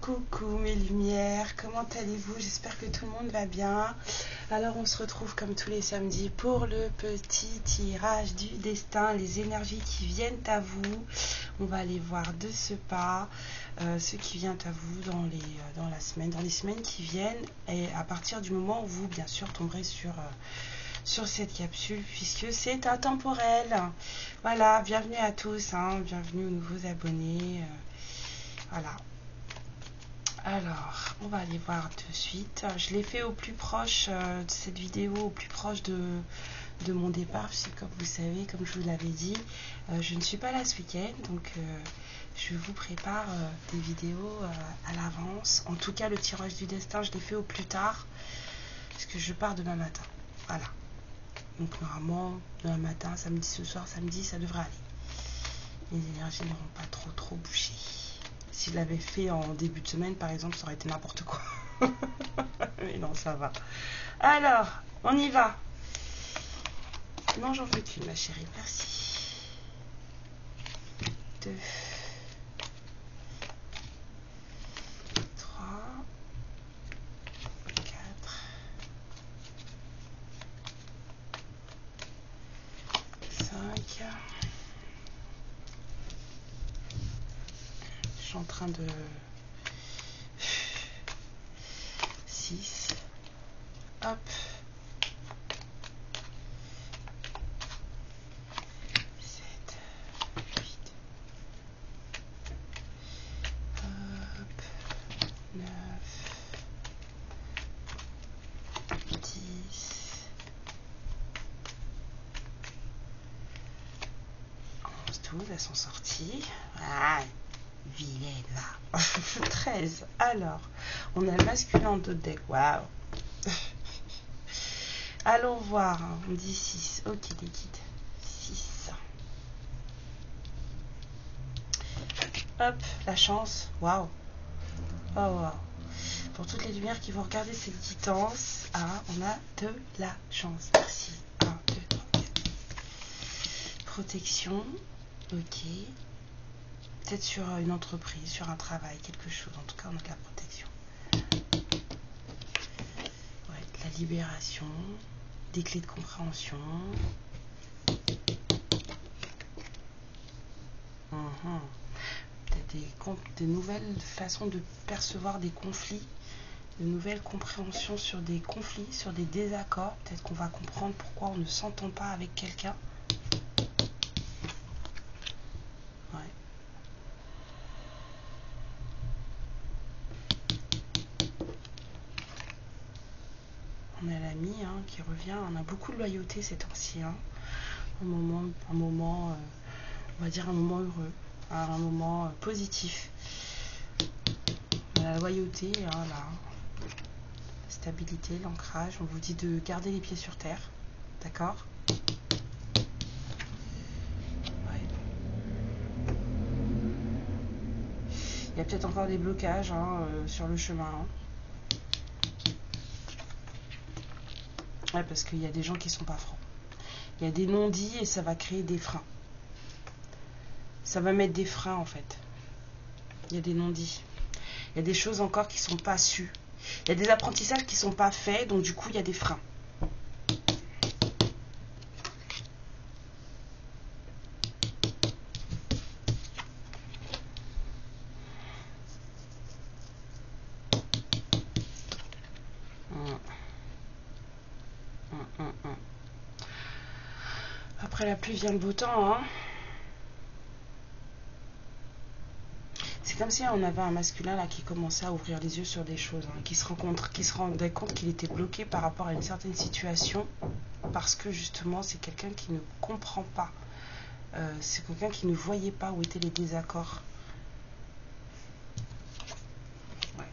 Coucou mes lumières, comment allez-vous? J'espère que tout le monde va bien. Alors on se retrouve comme tous les samedis pour le petit tirage du destin, les énergies qui viennent à vous. On va aller voir de ce pas ce qui vient à vous dans les semaines qui viennent, et à partir du moment où vous bien sûr tomberez sur cette capsule, puisque c'est intemporel. Voilà, bienvenue à tous, bienvenue aux nouveaux abonnés. Voilà. Alors, on va aller voir de suite. Je l'ai fait au plus proche de cette vidéo, au plus proche de mon départ, puisque comme vous savez, comme je vous l'avais dit, je ne suis pas là ce week-end, donc je vous prépare des vidéos à l'avance. En tout cas, le tirage du destin, je l'ai fait au plus tard, parce que je pars demain matin. Voilà. Donc normalement, demain matin, samedi, ce soir, samedi, ça devrait aller. Les énergies n'auront pas trop bougé. Si je l'avais fait en début de semaine, par exemple, ça aurait été n'importe quoi. Mais non, ça va. Alors, on y va. Non, j'en veux qu'une, ma chérie. Merci. 2, 3, 4, 5. Je suis en train de 6. Hop. 7, 8. Hop. 9, 10, 11, 12, elles sont sorties. Ah, vilaine va. 13. Alors, on a le masculin en dos de deck. Waouh. Allons voir. On dit 6. Ok, les guides. 6. Hop, la chance. Waouh. Oh, wow. Pour toutes les lumières qui vont regarder cette guidance, on a de la chance. Merci. 1, 2, 3, 4. Protection. Ok. Peut-être sur une entreprise, sur un travail, quelque chose. En tout cas, on a de la protection. Ouais, de la libération, des clés de compréhension. Peut-être des nouvelles façons de percevoir des conflits, de nouvelles compréhensions sur des conflits, sur des désaccords. Peut-être qu'on va comprendre pourquoi on ne s'entend pas avec quelqu'un. Ouais. On a l'ami qui revient. On a beaucoup de loyauté ces temps-ci. Un moment, on va dire un moment heureux, un moment positif. On a la loyauté, la stabilité, l'ancrage. On vous dit de garder les pieds sur terre. D'accord ? Ouais. Il y a peut-être encore des blocages sur le chemin. Ouais, parce qu'il y a des gens qui sont pas francs. Il y a des non-dits et ça va créer des freins. Ça va mettre des freins en fait. Il y a des non-dits. Il y a des choses encore qui sont pas sues. Il y a des apprentissages qui sont pas faits, donc du coup il y a des freins. Après la pluie vient le beau temps. C'est comme si on avait un masculin là qui commençait à ouvrir les yeux sur des choses, qui se rendait compte qu'il était bloqué par rapport à une certaine situation, parce que justement c'est quelqu'un qui ne comprend pas. C'est quelqu'un qui ne voyait pas où étaient les désaccords. Ouais.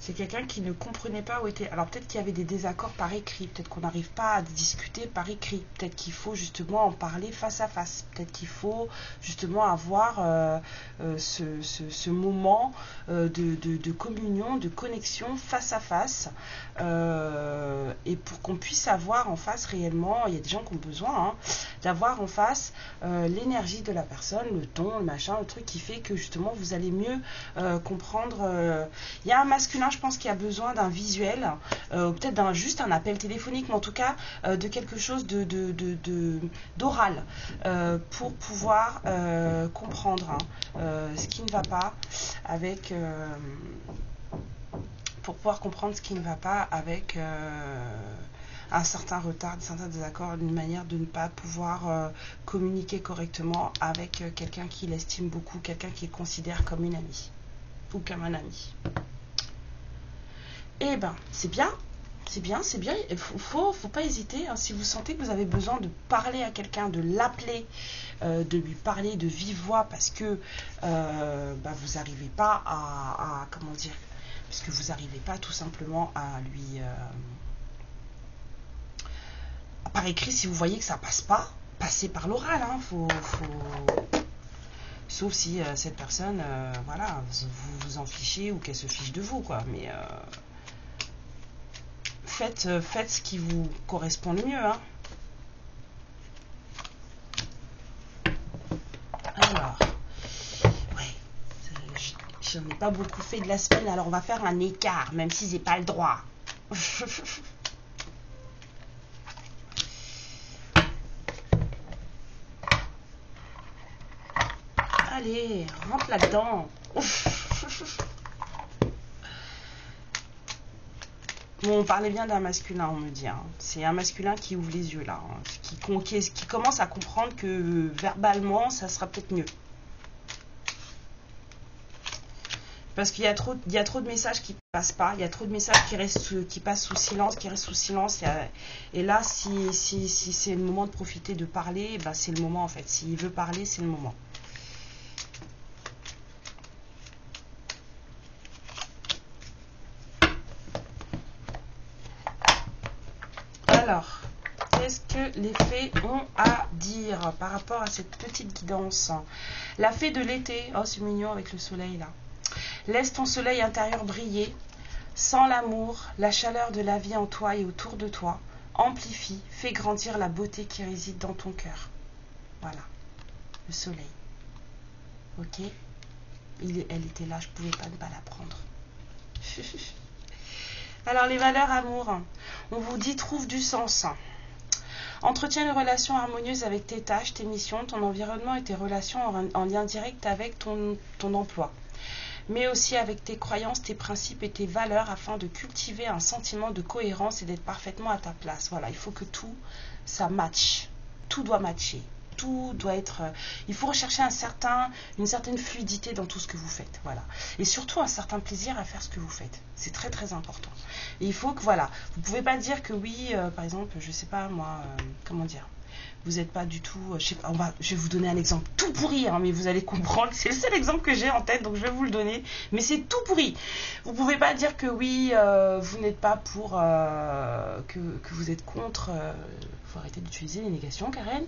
C'est quelqu'un qui ne comprenait pas où était. Alors peut-être qu'il y avait des désaccords par écrit, peut-être qu'on n'arrive pas à discuter par écrit, peut-être qu'il faut justement en parler face à face, peut-être qu'il faut justement avoir ce moment de communion, de connexion face à face, et pour qu'on puisse avoir en face réellement, il y a des gens qui ont besoin d'avoir en face l'énergie de la personne, le ton, le machin, le truc qui fait que justement vous allez mieux comprendre. Il y a un masculin, je pense, qui a besoin d'un visuel, peut-être juste un appel téléphonique, mais en tout cas de quelque chose d'oral, pour pouvoir comprendre ce qui ne va pas avec un certain retard, certains désaccords, une manière de ne pas pouvoir communiquer correctement avec quelqu'un qu'il estime beaucoup, quelqu'un qu'il considère comme une amie ou comme un ami. Eh ben, c'est bien. Il faut pas hésiter. Si vous sentez que vous avez besoin de parler à quelqu'un, de l'appeler, de lui parler de vive voix parce que vous n'arrivez pas à comment dire, parce que vous n'arrivez pas tout simplement à lui par écrit, si vous voyez que ça passe pas, passez par l'oral. Sauf si cette personne, voilà, vous vous en fichez ou qu'elle se fiche de vous, quoi. Mais faites ce qui vous correspond le mieux. Alors, ouais, j'en ai pas beaucoup fait de la semaine, alors on va faire un écart, même si j'ai pas le droit. Allez, rentre là-dedans. Bon, on parlait bien d'un masculin, on me dit. C'est un masculin qui ouvre les yeux, là. Qui commence à comprendre que verbalement, ça sera peut-être mieux. Parce qu'il y a trop de messages qui ne passent pas. Il y a trop de messages qui passent sous silence, qui restent sous silence. Et là, si c'est le moment de profiter, de parler, c'est le moment, en fait. S'il veut parler, c'est le moment. Alors, qu'est-ce que les fées ont à dire par rapport à cette petite guidance? La fée de l'été, oh c'est mignon avec le soleil là. Laisse ton soleil intérieur briller. Sens l'amour, la chaleur de la vie en toi et autour de toi. Amplifie, fais grandir la beauté qui réside dans ton cœur. Voilà, le soleil. Ok, elle était là, je ne pouvais pas ne pas la prendre. Alors les valeurs amour, on vous dit trouve du sens. Entretiens une relation harmonieuse avec tes tâches, tes missions, ton environnement et tes relations en lien direct avec ton emploi. Mais aussi avec tes croyances, tes principes et tes valeurs afin de cultiver un sentiment de cohérence et d'être parfaitement à ta place. Voilà, il faut que tout, ça matche. Tout doit matcher. Tout doit être... il faut rechercher une certaine fluidité dans tout ce que vous faites. Voilà. Et surtout un certain plaisir à faire ce que vous faites. C'est très très important. Et il faut que, voilà, vous ne pouvez pas dire que oui, par exemple, je ne sais pas moi, comment dire, vous n'êtes pas du tout... je vais vous donner un exemple tout pourri, mais vous allez comprendre. C'est le seul exemple que j'ai en tête, donc je vais vous le donner. Mais c'est tout pourri. Vous ne pouvez pas dire que oui, vous n'êtes pas pour... que vous êtes contre... Il faut arrêter d'utiliser les négations, Karen.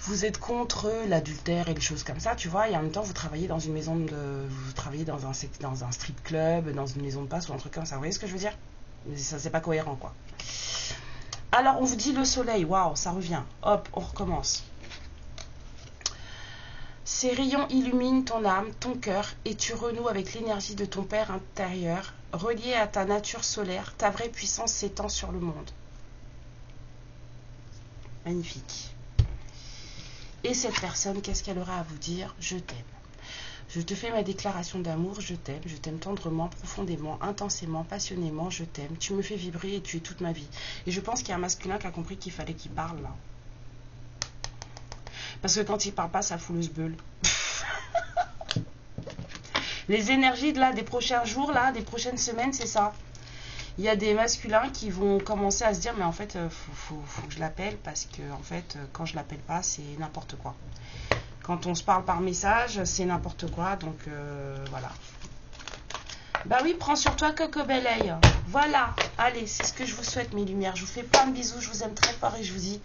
Vous êtes contre l'adultère et les choses comme ça, tu vois, et en même temps vous travaillez dans une maison vous travaillez dans un strip club, dans une maison de passe ou un truc comme ça. Vous voyez ce que je veux dire? Ça, c'est pas cohérent, quoi. Alors on vous dit le soleil, waouh, ça revient. Hop, on recommence. Ces rayons illuminent ton âme, ton cœur, et tu renoues avec l'énergie de ton Père intérieur, relié à ta nature solaire. Ta vraie puissance s'étend sur le monde. Magnifique. Et cette personne, qu'est-ce qu'elle aura à vous dire? Je t'aime. Je te fais ma déclaration d'amour, je t'aime tendrement, profondément, intensément, passionnément, je t'aime. Tu me fais vibrer et tu es toute ma vie. Et je pense qu'il y a un masculin qui a compris qu'il fallait qu'il parle là. Parce que quand il parle pas, ça fout le sbeul. Les énergies des prochains jours, là, des prochaines semaines, c'est ça. Il y a des masculins qui vont commencer à se dire mais en fait faut que je l'appelle parce que en fait quand je l'appelle pas c'est n'importe quoi. Quand on se parle par message c'est n'importe quoi, donc voilà. Bah oui, prends sur toi Coco Beleil. Voilà, allez, c'est ce que je vous souhaite mes lumières. Je vous fais plein de bisous, je vous aime très fort et je vous dis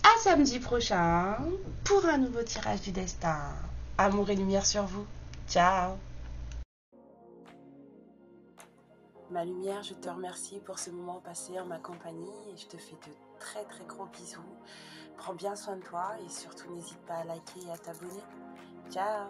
à samedi prochain pour un nouveau tirage du destin. Amour et lumière sur vous. Ciao. Ma lumière, je te remercie pour ce moment passé en ma compagnie et je te fais de très très gros bisous. Prends bien soin de toi et surtout n'hésite pas à liker et à t'abonner. Ciao.